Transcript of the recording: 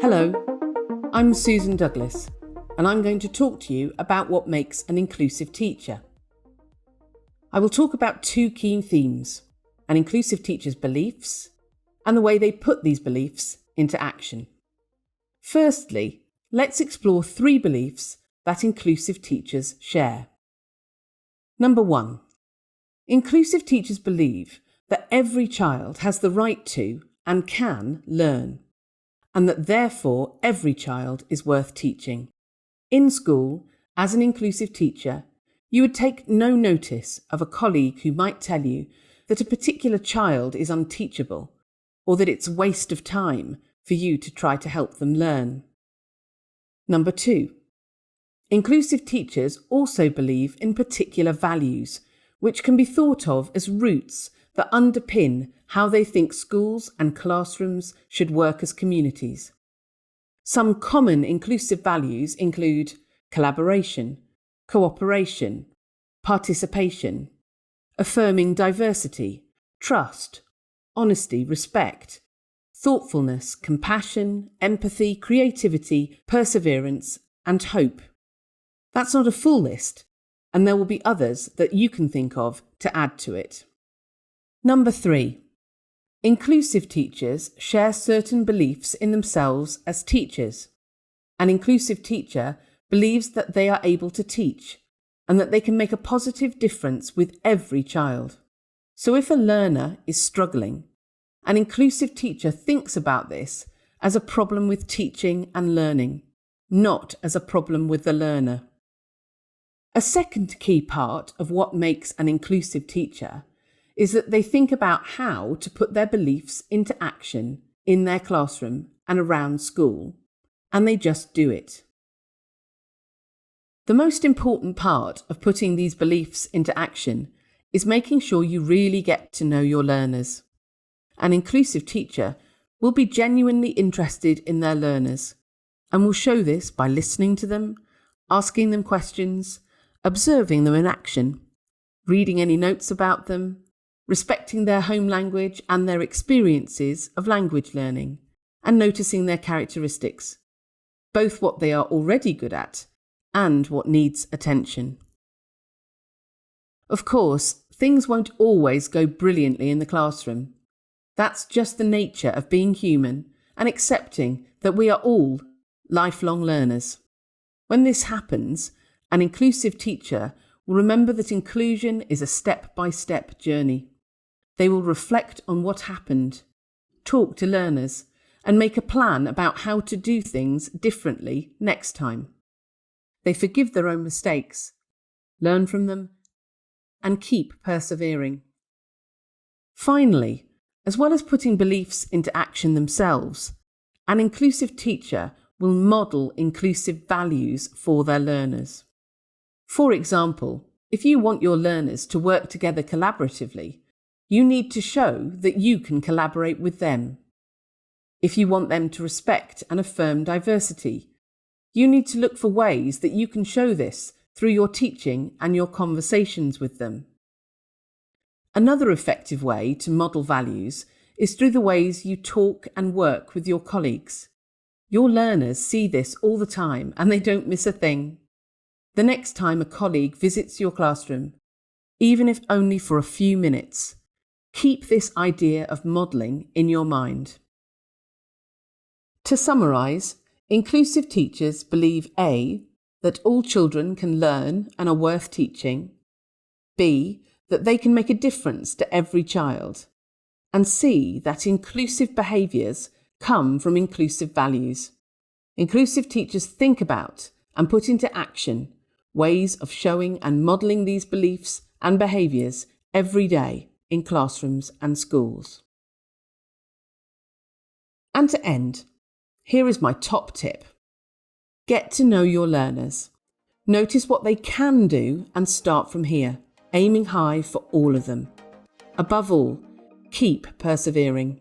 Hello, I'm Susan Douglas, and I'm going to talk to you about what makes an inclusive teacher. I will talk about two key themes: an inclusive teacher's beliefs and the way they put these beliefs into action. Firstly, let's explore 3 beliefs that inclusive teachers share. Number 1. Inclusive teachers believe that every child has the right to and can learn, and that therefore every child is worth teaching. In school, as an inclusive teacher, you would take no notice of a colleague who might tell you that a particular child is unteachable, or that it's a waste of time for you to try to help them learn. Number 2. Inclusive teachers also believe in particular values, which can be thought of as roots that underpin how they think schools and classrooms should work as communities. Some common inclusive values include collaboration, cooperation, participation, affirming diversity, trust, honesty, respect, thoughtfulness, compassion, empathy, creativity, perseverance, and hope. That's not a full list, and there will be others that you can think of to add to it. Number 3. Inclusive teachers share certain beliefs in themselves as teachers. An inclusive teacher believes that they are able to teach and that they can make a positive difference with every child. So if a learner is struggling, an inclusive teacher thinks about this as a problem with teaching and learning, not as a problem with the learner. A second key part of what makes an inclusive teacher is that they think about how to put their beliefs into action in their classroom and around school, and they just do it. The most important part of putting these beliefs into action is making sure you really get to know your learners. An inclusive teacher will be genuinely interested in their learners and will show this by listening to them, asking them questions, observing them in action, reading any notes about them, respecting their home language and their experiences of language learning, and noticing their characteristics, both what they are already good at and what needs attention. Of course, things won't always go brilliantly in the classroom. That's just the nature of being human and accepting that we are all lifelong learners. When this happens, an inclusive teacher will remember that inclusion is a step-by-step journey. They will reflect on what happened, talk to learners, and make a plan about how to do things differently next time. They forgive their own mistakes, learn from them, and keep persevering. Finally, as well as putting beliefs into action themselves, an inclusive teacher will model inclusive values for their learners. For example, if you want your learners to work together collaboratively, you need to show that you can collaborate with them. If you want them to respect and affirm diversity, you need to look for ways that you can show this through your teaching and your conversations with them. Another effective way to model values is through the ways you talk and work with your colleagues. Your learners see this all the time and they don't miss a thing. The next time a colleague visits your classroom, even if only for a few minutes, keep this idea of modelling in your mind. To summarise, inclusive teachers believe A, that all children can learn and are worth teaching, B, that they can make a difference to every child, and C, that inclusive behaviours come from inclusive values. Inclusive teachers think about and put into action ways of showing and modelling these beliefs and behaviours every day in classrooms and schools. And to end, here is my top tip. Get to know your learners. Notice what they can do and start from here, aiming high for all of them. Above all, keep persevering.